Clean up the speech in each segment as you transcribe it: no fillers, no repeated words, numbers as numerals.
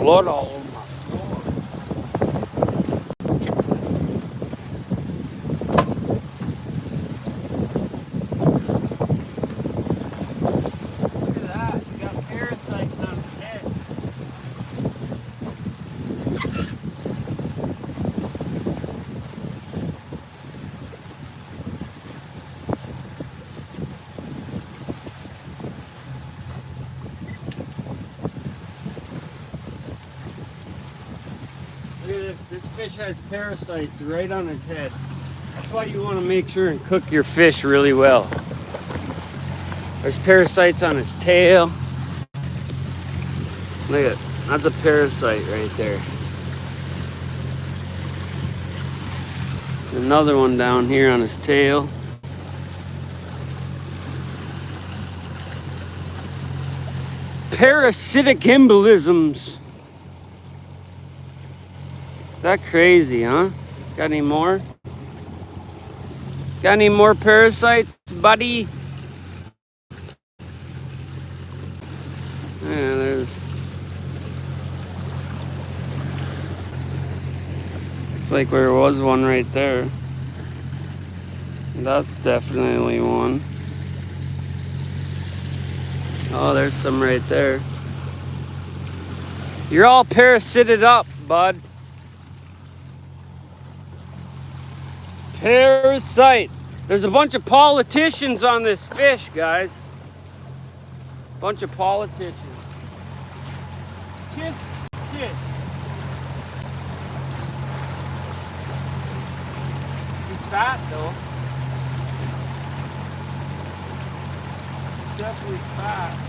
blood all over my floor. Look at that. You got parasites on his head. Look at this. This fish has parasites right on his head. That's why you want to make sure and cook your fish really well. There's parasites on his tail. Look at, that's a parasite right there. Another one down here on his tail. Parasitic embolisms. Is that crazy, huh? Got any more? Got any more parasites, buddy? Yeah, there's... Looks like there was one right there. That's definitely one. Oh, there's some right there. You're all parasited up, bud. Parasite. There's a bunch of politicians on this fish, guys. Bunch of politicians. Tisk, tisk. He's fat, though. He's definitely fat.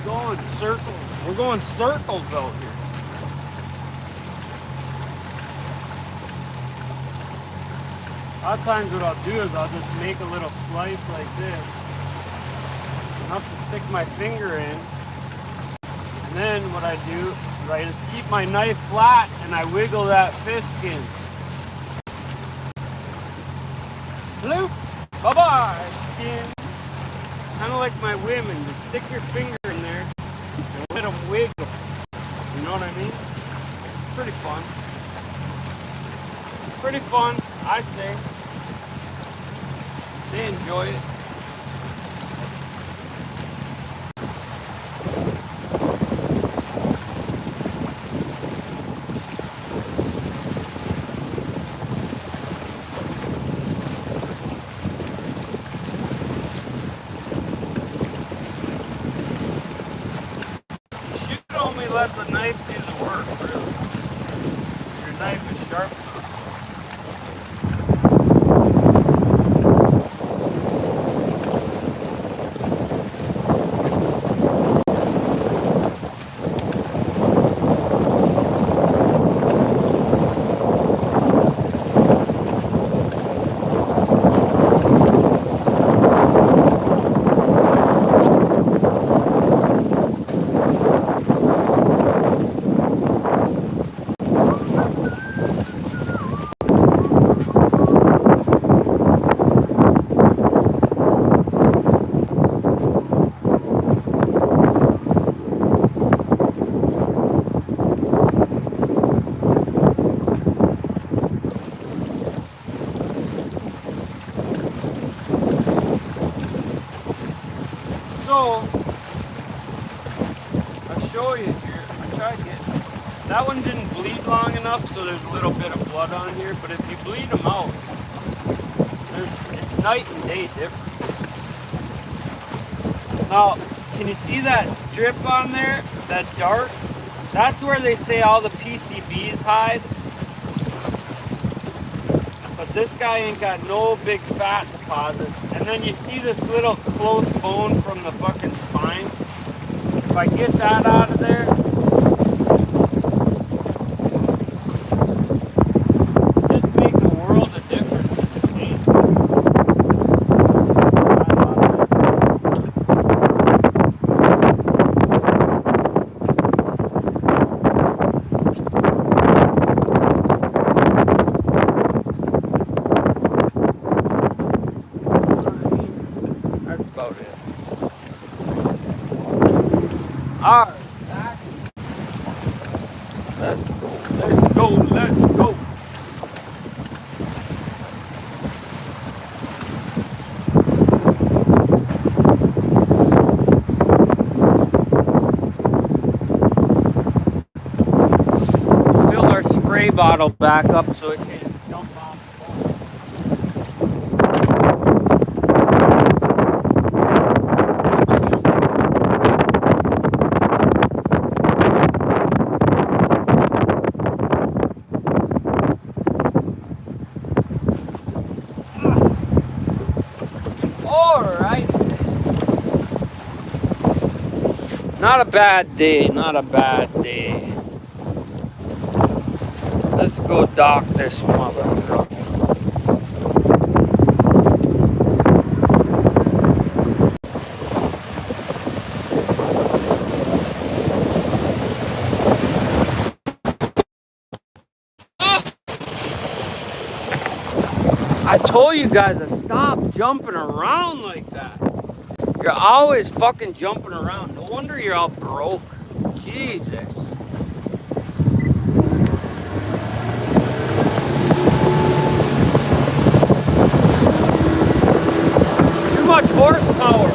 going circles. We're going circles out here. A lot of times what I'll do is I'll just make a little slice like this. Enough to stick my finger in. And then what I do is I just keep my knife flat and I wiggle that fish skin. Bloop! Bye-bye, skin. Kind of like my women. You stick your finger in there and let them wiggle. You know what I mean? It's pretty fun. Pretty fun, I say. They enjoy it. You should only let the knife do the work, really. Your knife is sharp enough. So, I'll show you here. I tried to get, that one didn't bleed long enough, so there's a little bit of blood on here, but if you bleed them out, it's night and day difference. Now, can you see that strip on there, that dark? That's where they say all the PCBs hide. But this guy ain't got no big fat deposits. And then you see this little close bone from the fucking spine. If I get that out of there, this makes a world of difference in the taste. Alright, let's go, let's go. Fill our spray bottle back up so it can jump off. Alright. Not a bad day, not a bad day. Let's go dock this mother truck. I told you guys to stop jumping around like that. You're always fucking jumping around. No wonder you're all broke. Jesus. Too much horsepower.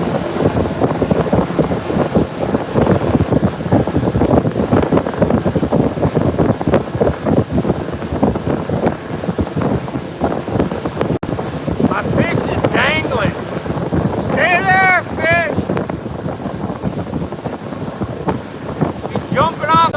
My fish is dangling. Stay there, fish. You're jumping off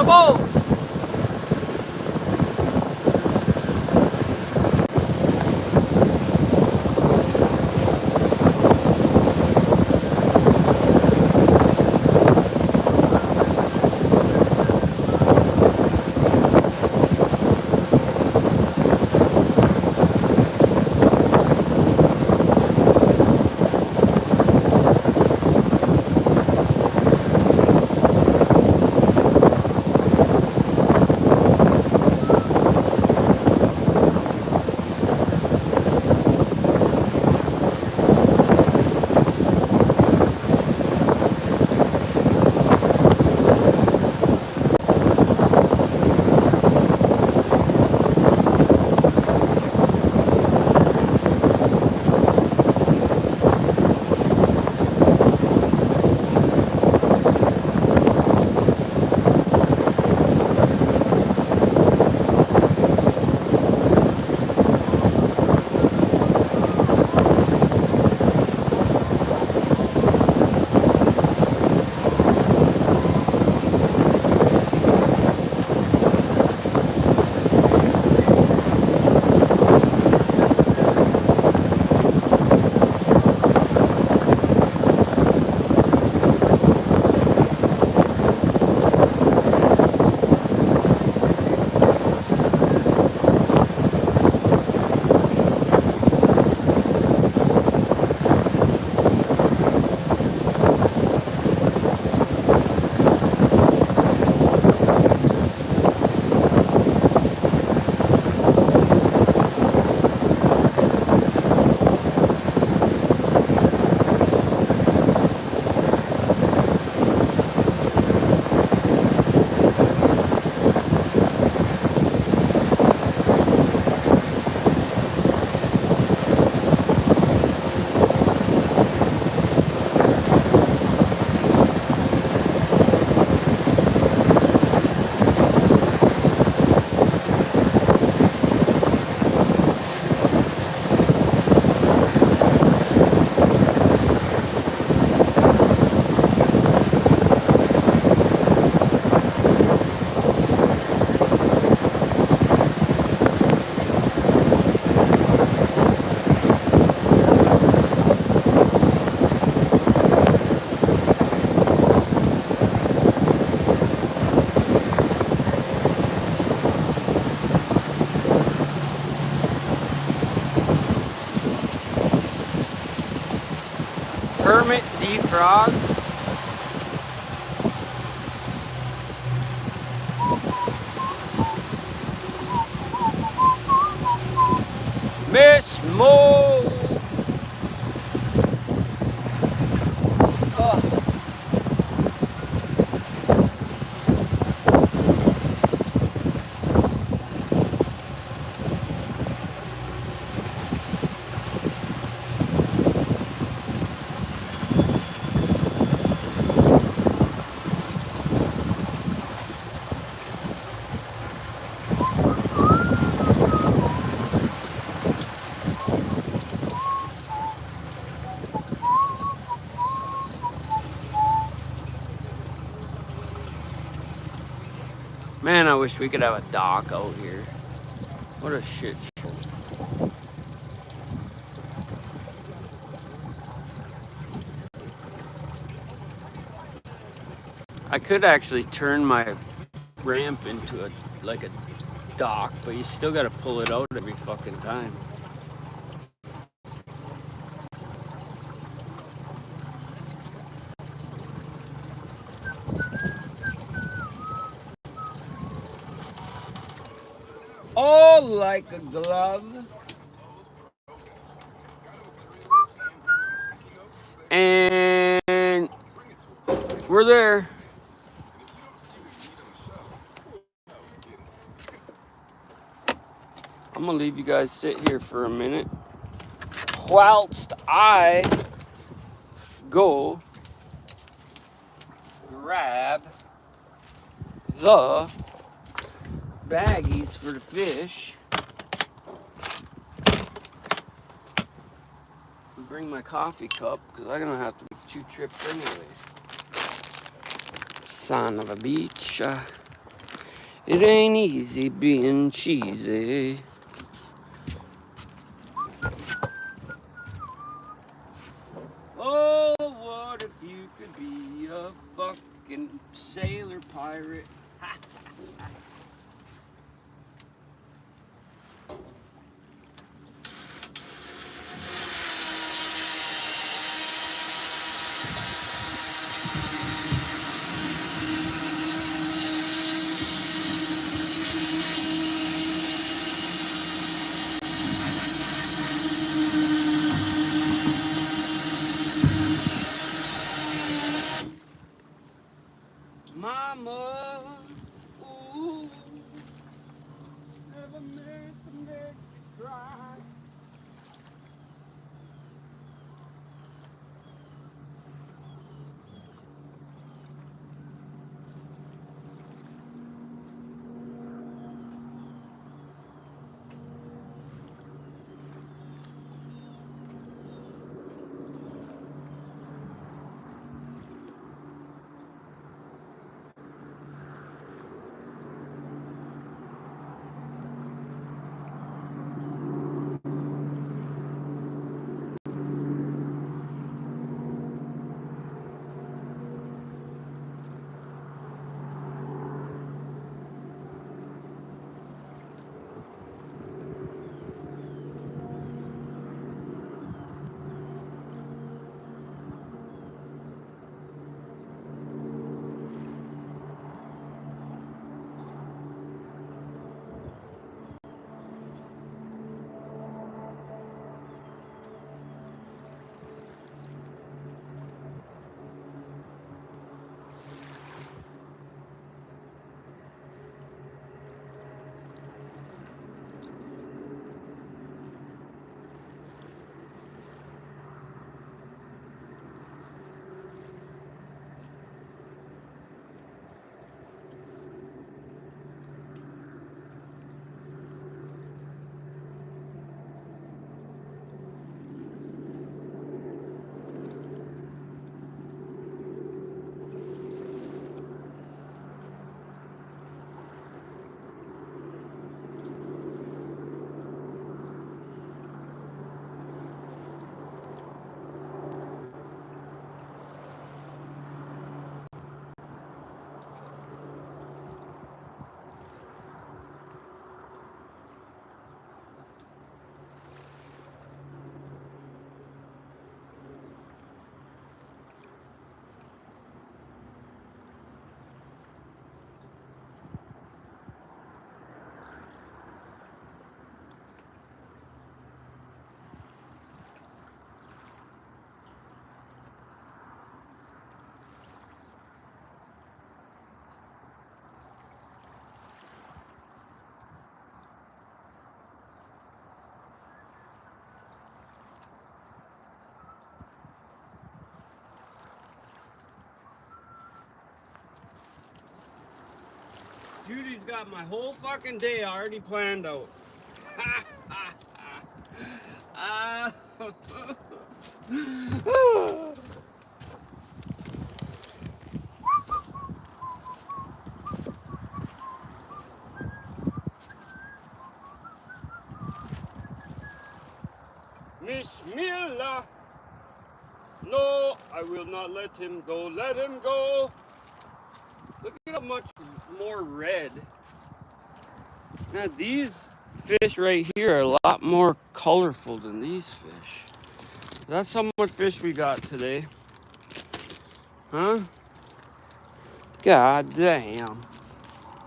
frog. Miss Mo. Man, I wish we could have a dock out here. What a shit show. I could actually turn my ramp into like a dock, but you still gotta pull it out every fucking time. Oh, like a glove. And we're there. I'm gonna leave you guys sit here for a minute whilst I go grab the baggies for the fish. Bring my coffee cup because I'm gonna have to make 2 trips anyway. Son of a bitch. It ain't easy being cheesy. Oh, what if you could be a fucking sailor pirate? Judy's got my whole fucking day already planned out. Bismillah. No, I will not let him go. Let him go. Look at how much more red. Now these fish right here are a lot more colorful than these fish. That's how much fish we got today. Huh? God damn.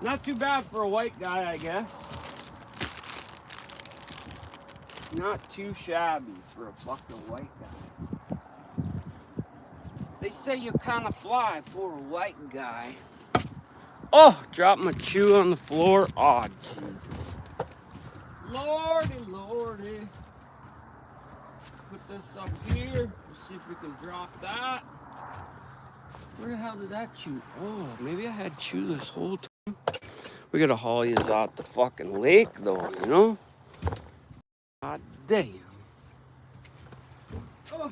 Not too bad for a white guy, I guess. Not too shabby for a fucking white guy. They say you kind of fly for a white guy. Oh, dropped my chew on the floor. Oh, Jesus. Lordy, lordy. Put this up here. Let's see if we can drop that. Where the hell did that chew? Oh, maybe I had chew this whole time. We gotta haul these out the fucking lake, though, you know? God damn. Oh.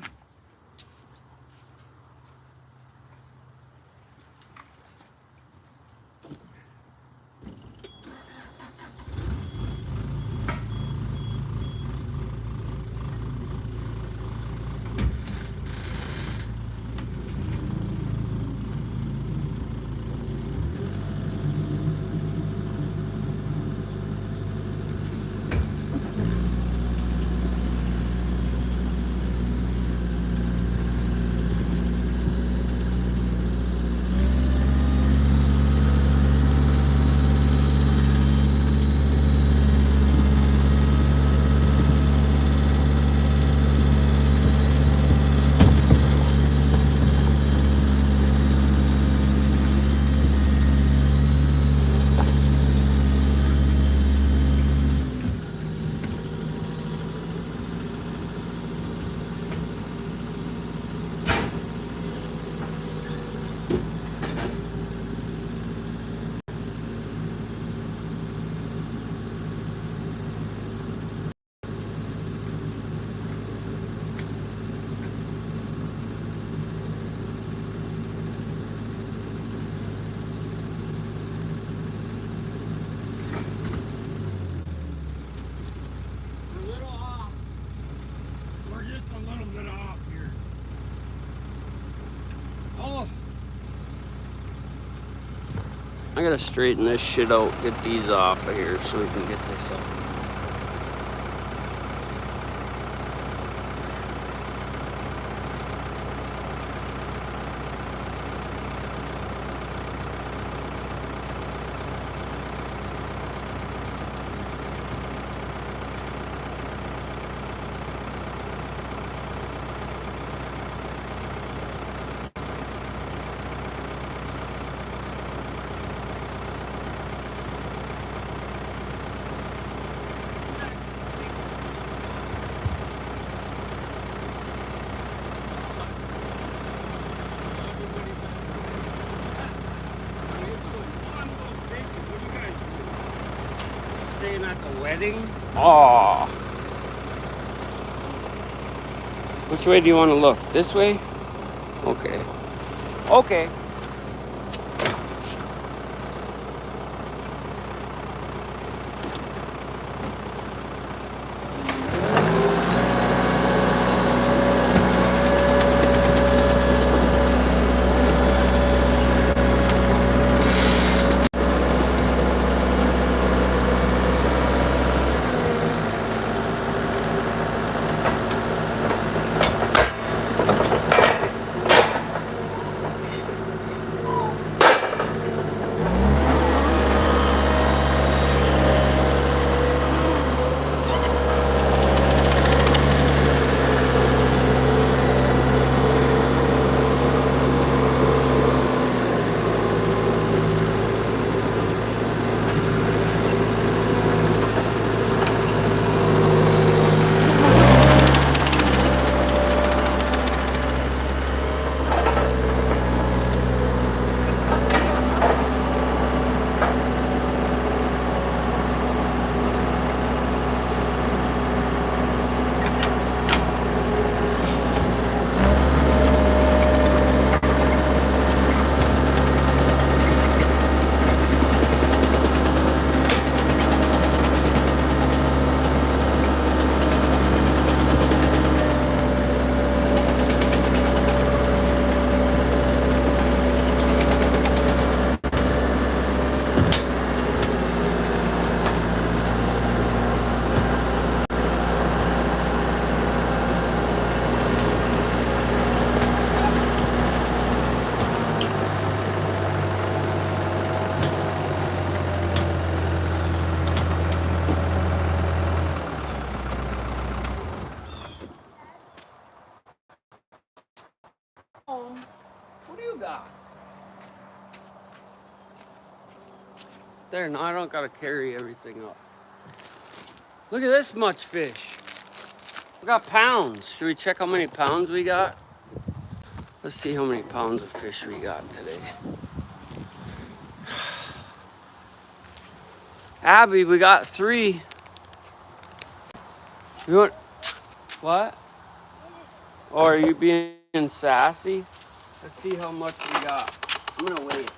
I gotta straighten this shit out, get these off of here so we can get this up. Staying at the wedding? Oh. Which way do you want to look? This way? Okay. Okay. there. Now I don't gotta carry everything up. Look at this much fish. We got pounds. Should we check how many pounds we got? Let's see how many pounds of fish we got today. Abby, we got 3. You want what? Or are you being sassy? Let's see how much we got. I'm gonna wait.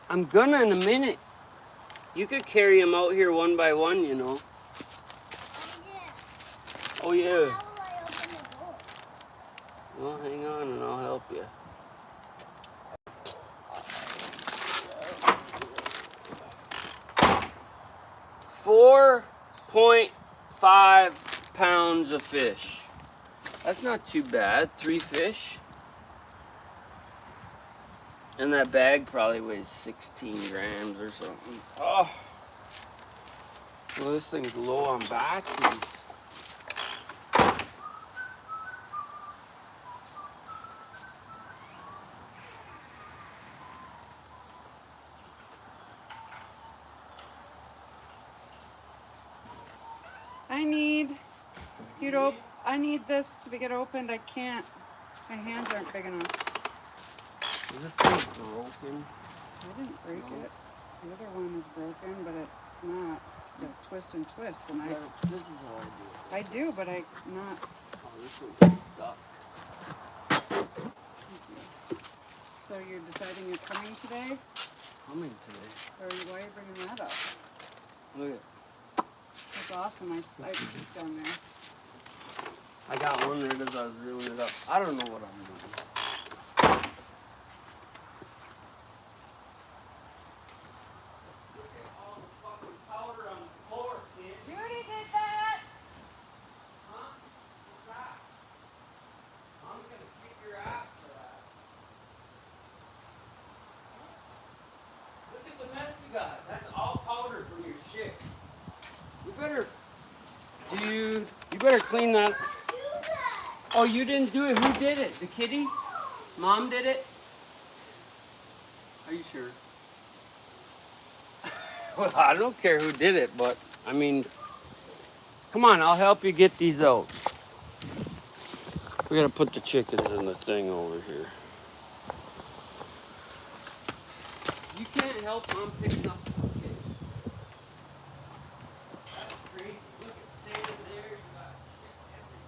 I'm gonna in a minute. You could carry them out here one by one, you know. Oh yeah. How will I open the door? Well, hang on and I'll help you. £4.5 of fish. That's not too bad. 3 fish. And that bag probably weighs 16 grams or something. Oh. Well, this thing's low on batteries. I need this to get opened. I can't. My hands aren't big enough. Is this thing broken? I didn't break it. The other one is broken, but it's not. Just gotta twist and twist, and This is how I do it. I do, but I'm not. Oh, this one's stuck. Thank you. So you're deciding you're coming today, Coming today. or why are you bringing that up? Look at. That's awesome. I peeked down there. I got one there as I was reeling it up. I don't know what I'm doing. All the fucking powder on the floor, kid. Judy did that. Huh? What's that? I'm gonna kick your ass for that. Look at the mess you got. That's all powder from your shit. You better. You better clean that. Oh, you didn't do it. Who did it? The kitty? Mom did it? Are you sure? Well, I don't care who did it, but I mean, come on, I'll help you get these out. We gotta put the chickens in the thing over here. You can't help Mom picking up the kids. That's crazy. Look at standing there. You got shit everywhere.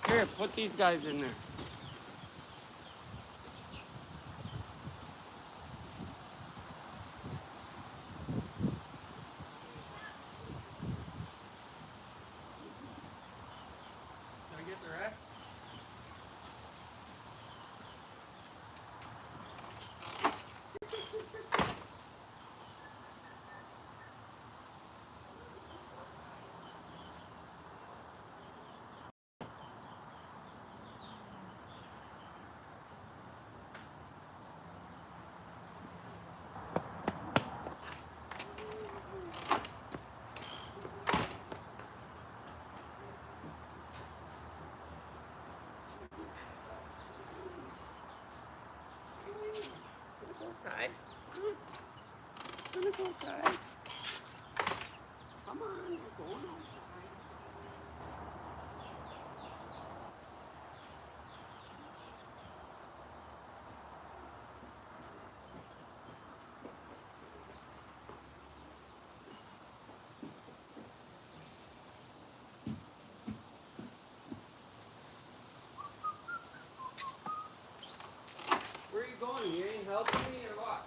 Here, put these guys in there. Did I get the rest? Outside. Gonna go outside. Come on, we're going outside. on, you ain't helping me or what?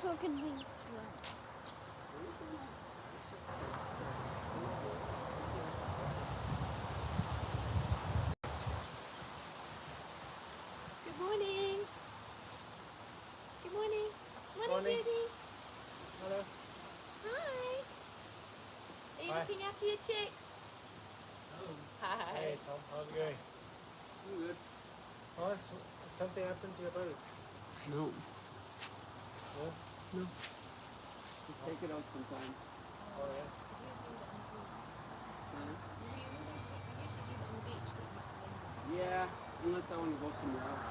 Crooked beast brother. Good morning. Good morning. Morning, Morning. Judy. Hello. Hi. Are you Hi. looking after your chicks? Hi. Hey Tom, how's it going? I'm good. Oh, something happened to your boat? No. No? Just take it out sometime. Oh yeah. You usually leave it on the beach. Yeah, unless I want to go somewhere else.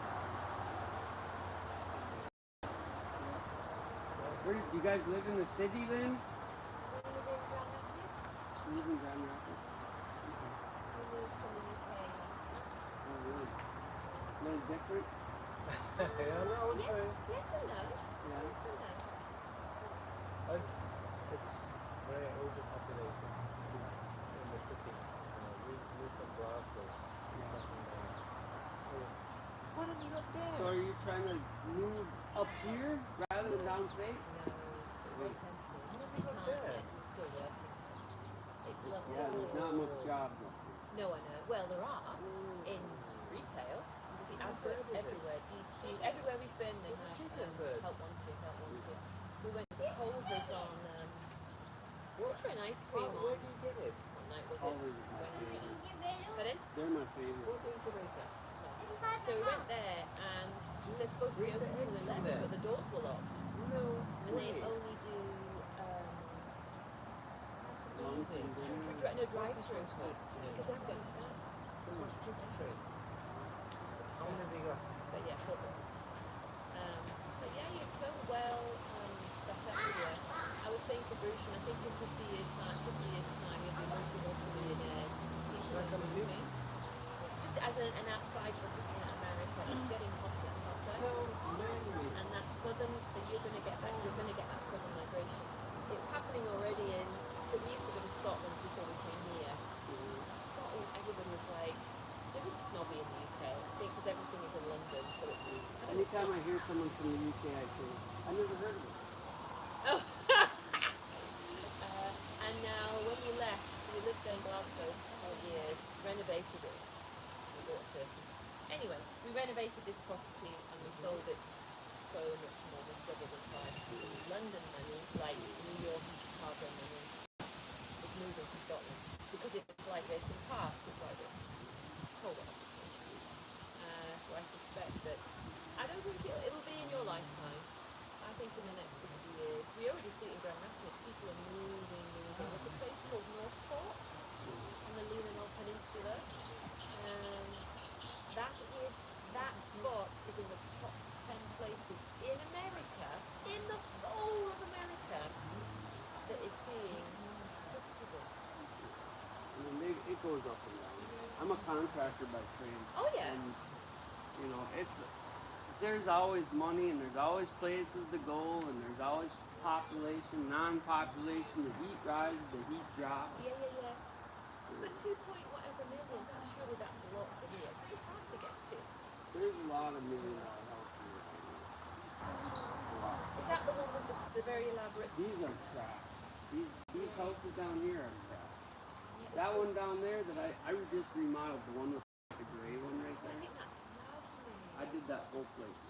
Where do you guys live in the city then? When we live in Grand Rapids, You live in Grand Rapids. we moved from the UK last year. Oh, really? A little different? Yeah, no, I wouldn't say. Yes and no. Yeah. Yes and no. It's very overpopulated in the cities. We're from Glasgow. It's fucking what have you got there? So are you trying to move up here rather than downstate? No, very tempting. What have We you got can't there? yet. We're still working. It's lovely. Yeah, there's not much jobs up here. No, I know. Well, there are in retail. You see adverts everywhere. DQ, everywhere we've been, they have help wanted, help wanted. We went to Culver's on just for an ice cream Where on. do you get it? What night was it? Culver's is my Wednesday. favorite. Pardon? They're my favorite. What incubator? So we went there, and they're supposed to be open till 11, but the doors were locked, No and they way. only do That's amazing. no drive-through because they haven't got any staff. There's much trick to trade. How many have you got? But yeah, Culver's. But yeah, you're so well set up here. I was saying to Bruce, I think in 50 years' time, you'll be multi-millionaires. People are moving. Just as an outside looking at America, it's getting hotter and hotter. So many. And that southern, that you're going to get that southern migration. It's happening already in, so we used to live in Scotland before we came here. Scotland, everybody was like, they're really snobby in the UK, I think, because everything is in London, so it's, Anytime I hear someone from the UK, I say, I never heard of it. Oh. And now, when we left, we lived there in Glasgow for 4 years, renovated it. We bought Turkey. Anyway, we renovated this property and we sold it so much more, almost double the price. Because London money, like New York and Chicago money, is moving to Scotland. Because it's like this in parts, it's like this. Hold on. So I suspect that, I don't think it'll be in your lifetime. I think in the next 50 years, we already see it in Grand Rapids, people are moving. There's a place called Northport on the Leelanau Peninsula, and that spot is in the top 10 places in America, in the whole of America, that is seeing property growth. I mean, it goes up and down. I'm a contractor by trade. Oh yeah. And, you know, there's always money and there's always places to go and there's always population, non-population, the heat rises, the heat drops. Yeah. But 2 point whatever million, surely that's a lot for here, because it's hard to get to. There's a lot of $1 million houses right now. A lot. Is that the one with the very elaborate... These are trash. These houses down here are trash. That one down there that I just remodeled, the one with the gray one right I there. think that's lovely. I did that whole place.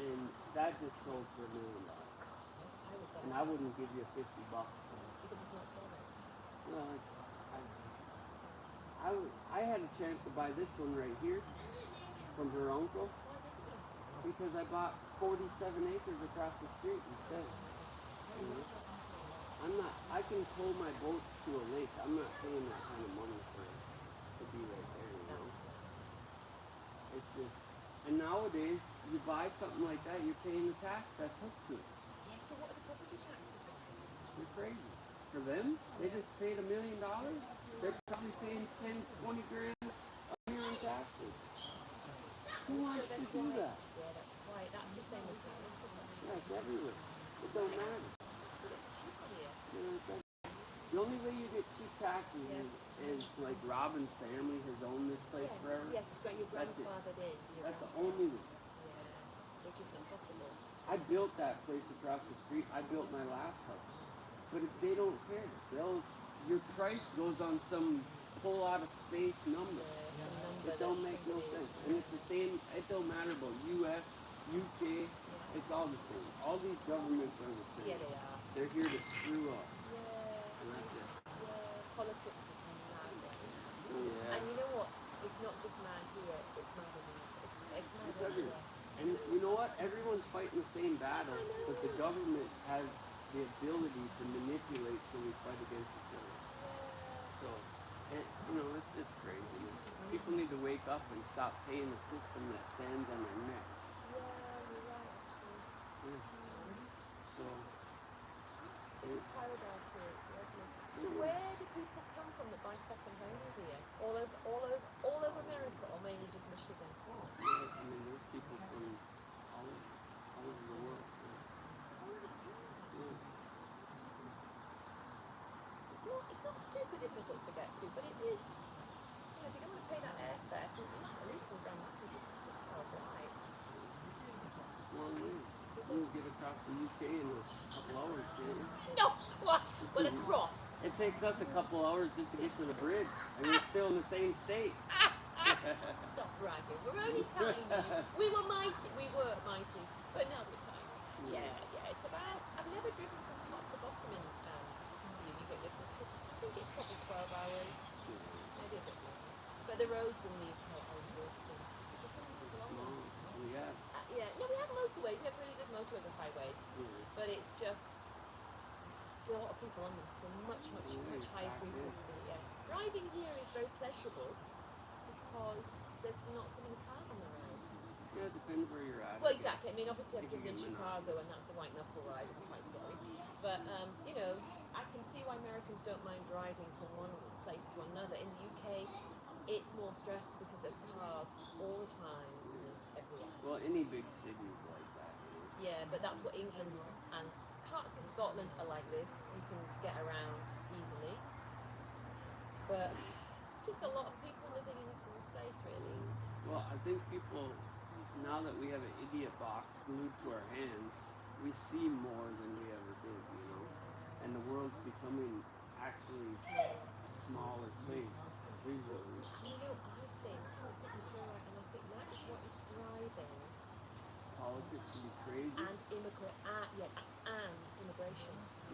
And that just sold for $1 million. I would buy And it I wouldn't give you $50 for it. because it's not selling. Well, I had a chance to buy this one right here from her uncle Why didn't you? because I bought 47 acres across the street instead. You know? I can tow my boat to a lake. I'm not paying that kind of money for it to be right there, you know. buy something like that, you're paying the tax that's hooked to it. Yeah, so what are the property taxes like? You're crazy. For them, they just paid $1 million. They're probably paying 10, 20 grand a year in taxes. Who wants to do that? Yeah, that's right. That's the same as with America, actually. Yeah, it's everywhere. It don't matter. We get cheaper here. You know, the only way you get cheap taxes is like Robin's family has owned this place Yes, forever. yes, it's great. Your That's it. grandfather did. That's the only way. Yeah, which is not possible. I built that place across the street. I built my last house. But if they don't care, your price goes on some pull out of space number. It don't make no sense. And it's the same, it don't matter about US, UK, it's all the same. All these governments are the same. Yeah, they are. They're here to screw up. Yeah. And that's it. Yeah, politics is mad right now. Yeah. And you know what? It's not just mad here, it's mad everywhere. It's mad It's everywhere. everywhere. And you know what? Everyone's fighting the same battle, but the government has the ability to manipulate so we fight against each other. So, it's crazy. People need to wake up and stop paying the system that stands on their neck. Yeah, you're right, actually. So, It's paradise here, it's lovely. So where do people come from that buy second homes here? All over America, or mainly just Michigan? yeah, I mean, there's people from all over the world. It's not super difficult to get to, but it is. If you don't want to pay that airfare, at least from Grand Rapids, it's a 6-hour drive. Long ways. You can get across the UK in a couple hours, can't you? No, what? Well, across. It takes us a couple hours just to get to the bridge, and we're still in the same state. Stop bragging. We're only tiny. We were mighty, but now we're tiny. Yeah. It's about. I've never driven from top to bottom in the UK. I think it's probably 12 hours, maybe a bit more. But the roads in the UK are exhausting. Is there something wrong? Yeah. Yeah. No, we have motorways. We have really good motorways and highways, but it's just still a lot of people on them. So much higher frequency. Yeah. Driving here is very pleasurable because there's not so many cars on the road. Yeah, it depends where you're at. Well, exactly. I mean, obviously I've If you driven in get Chicago and that's a white knuckle ride and quite scary. But, I can see why Americans don't mind driving from one place to another. In the UK, it's more stressful because there's cars all the time, everywhere. Well, any big city is like that. Yeah, but that's what England and parts of Scotland are like this. You can get around easily. But it's just a lot of people living in a small space, really. Well, I think people, now that we have an idiot box glued to our hands, we see more than we ever did, And the world's becoming actually a smaller place visually. I think you're so right, and I think that is what is driving Politics to be crazy. and immigration.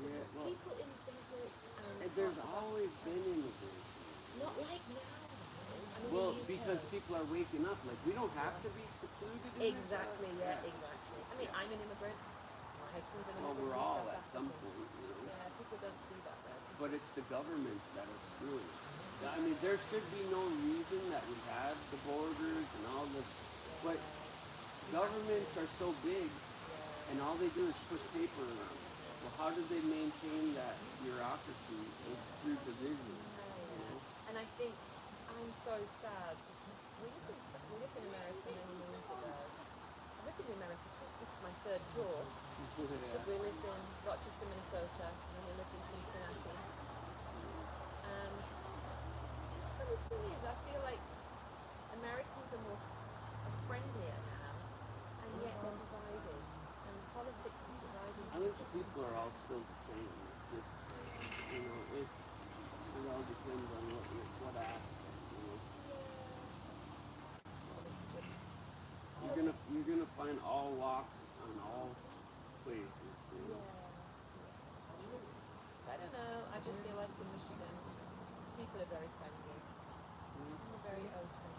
Yeah, Because well, people in deserts and there's parts of always been immigration. not like now, though. I mean, Well, in the UK. because people are waking up. Like, we don't have to be secluded in Exactly, this. exactly. I mean, I'm an immigrant. My husband's an Well, immigrant. we're he's all South at some African. point, Yeah, people don't see that though. But it's the governments that are screwing us. I mean, there should be no reason that we have the borders and all this, but governments are so big, and all they do is push paper around. Well, how do they maintain that bureaucracy? It's through division. And I think I'm so sad because we lived in America many years ago. I lived in America. This is my third tour. Because we lived in Rochester, Minnesota, and then we lived in Cincinnati. And it's funny thing is, I feel like Americans are friendlier now, and yet they're divided. And politics is dividing. I think the people are all still the same. It's just, it all depends on what aspect, You're gonna find all walks on all places, I don't know. I just feel like in Michigan, people are very friendly. They're very open.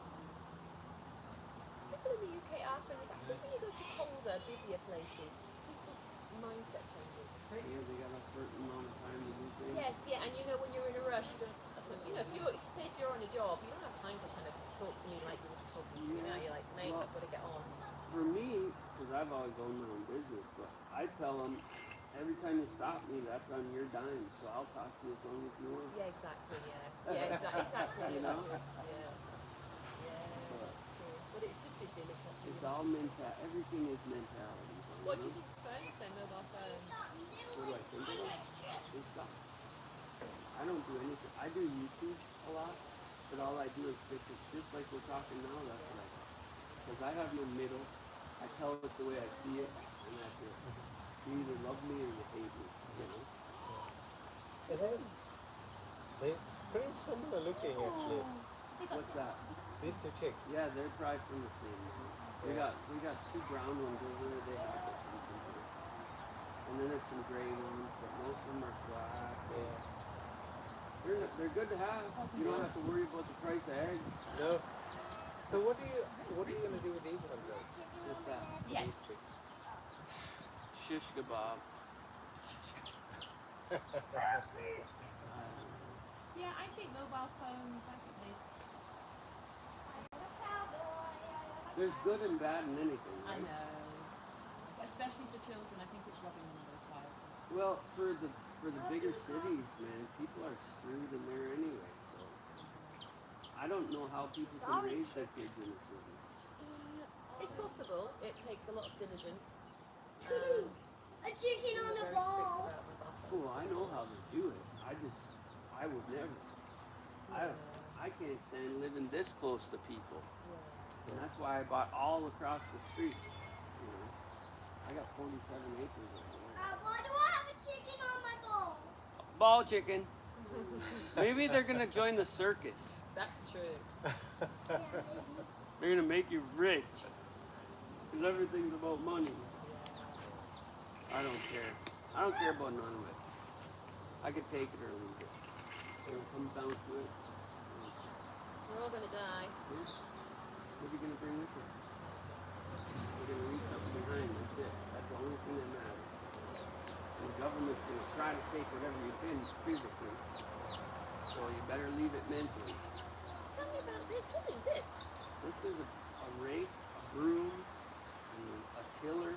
People in the UK are friendly, but I think when you go to colder, busier places, people's mindset changes. Yeah, they got a certain amount of time to do things. Yes, yeah, and when you're in a rush, if you're on a job, you don't have time to kind of talk to me like you were talking to me now. You're like, mate, I've got to get on. For me, because I've always owned my own business, but I tell them, every time you stop me, that's on your dime, so I'll talk to you as long as you want. Yeah, exactly. Yeah, yeah, exactly. You know? Yeah, yeah. But That's true. But it's just a delicate. it's all everything is mentality. What do you think of phones, then, mobile phones? What do I think of it? They suck. I don't do anything. I do YouTube a lot, but all I do is pictures. Just like we're talking now, that's what I do. Because I have no middle. I tell it the way I see it, and that's it. You either love me or you hate me, you know? And then they're pretty similar looking actually. What's that? These two chicks. Yeah, they're probably from the same one. We got two brown ones over there. They have it. And then there's some gray ones, but most of them are black. Yeah. They're good to have. You don't have to worry about the price of eggs. No. So what are you gonna do with these ones then? What's that? Yes. These chicks. Shish kebab. Yeah, I think mobile phones. I think they. There's good and bad in anything, I right? know. Especially for children, I think it's robbing them of their childhood. Well, for the bigger cities, man, people are screwed in there anyway. So I don't know how people can raise their kids in a city. It's possible. It takes a lot of diligence. A chicken on the ball. Cool, I know how to do it. I would never. I can't stand living this close to people. And that's why I bought all across the street. You know, I got 47 acres over there. Why do I have a chicken on my ball? Ball chicken. Maybe they're gonna join the circus. That's true. Yeah, maybe. They're gonna make you rich. Because everything's about money. I don't care. I don't care about none of it. I could take it or leave it. When it comes down to it. We're all gonna die. What are you gonna bring with you? You're gonna leave something behind. That's it. That's the only thing that matters. And the government's gonna try to take whatever you can physically. So you better leave it mentally. Tell me about this. What is this? This is a rake, a broom, and a tiller.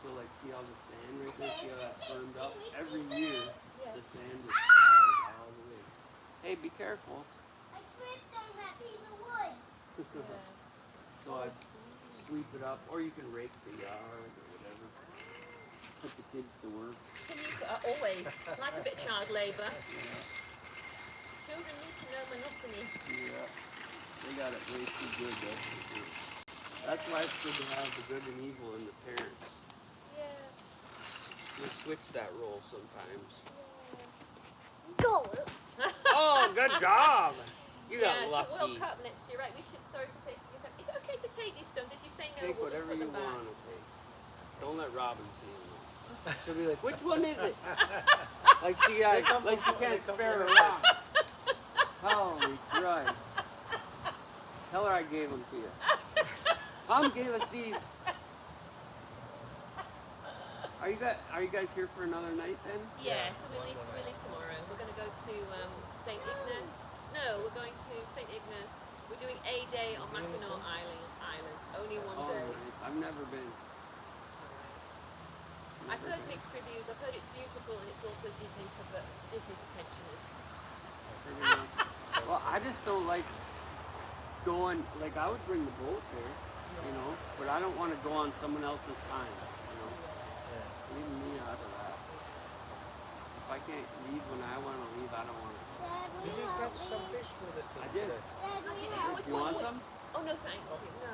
So like see all the sand right there? See how that firmed up? Every year the sand is piled all the way. Hey, be careful. I tripped on that piece of wood. So I sweep it up, or you can rake the yard or whatever. Put the kids to work. Always. Like a bit of child labour. Children need to know monotony. Yeah. They got it way too good, that's for sure. That's why it's good to have the good and evil in the parents. Yes. We switch that role sometimes. Go. Oh, good job! You got Yeah, lucky. so World Cup next year, right? We should. Sorry for taking this. Is it okay to take these stones? If you say no, Take we'll just whatever put you them back. want to take. Don't let Robin see them. She'll be like, which one is it? Like she can't spare a rock. Holy Christ. Tell her I gave them to you. Mom gave us these. Are you guys here for another night then? Yeah, so we leave tomorrow. We're going to go to St. Ignace. No, we're going to St. Ignace. We're doing a day on Mackinac Island. Only one Oh, day. nice. I've never been. I've heard mixed reviews. I've heard it's beautiful and it's also Disney for pensioners. Well, I just don't like going, like I would bring the boat there, you know, but I don't want to go on someone else's time, you know. Leave me out of that. If I can't leave when I want to leave, I don't want to. Did you catch some fish for this thing? I did. You want some? Oh, no, thank you. No.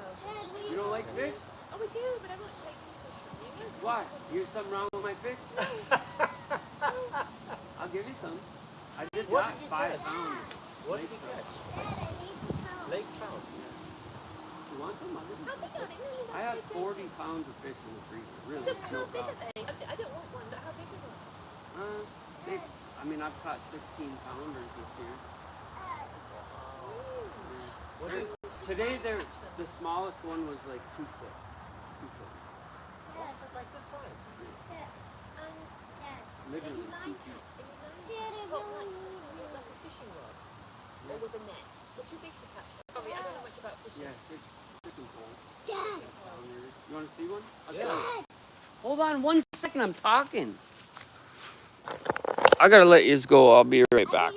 You don't like fish? Oh, we do, but I won't take fish from you. Why? There's something wrong with my fish? I'll give you some. I just What got did you 5 catch? pounds. What did you catch? Lake trout. You want some? I'll give you How some. big are they? Really, I have that's 40 generous. pounds of fish in the freezer. So Really, how no big are problem. they? I don't want one, but how big are they? I mean, I've caught 16 pounders this year. What do you, Today, the smallest one was like 2 foot. 2 foot. what's it like this size? Literally 2 feet. What likes to see it like a fishing rod? Or with a net? They're too big to catch. Sorry, I don't know much about fishing. Yeah, chicken pole. Dad. Down your see one? Yeah. Hold on 1 second, I'm talking. I gotta let you go. I'll be right back.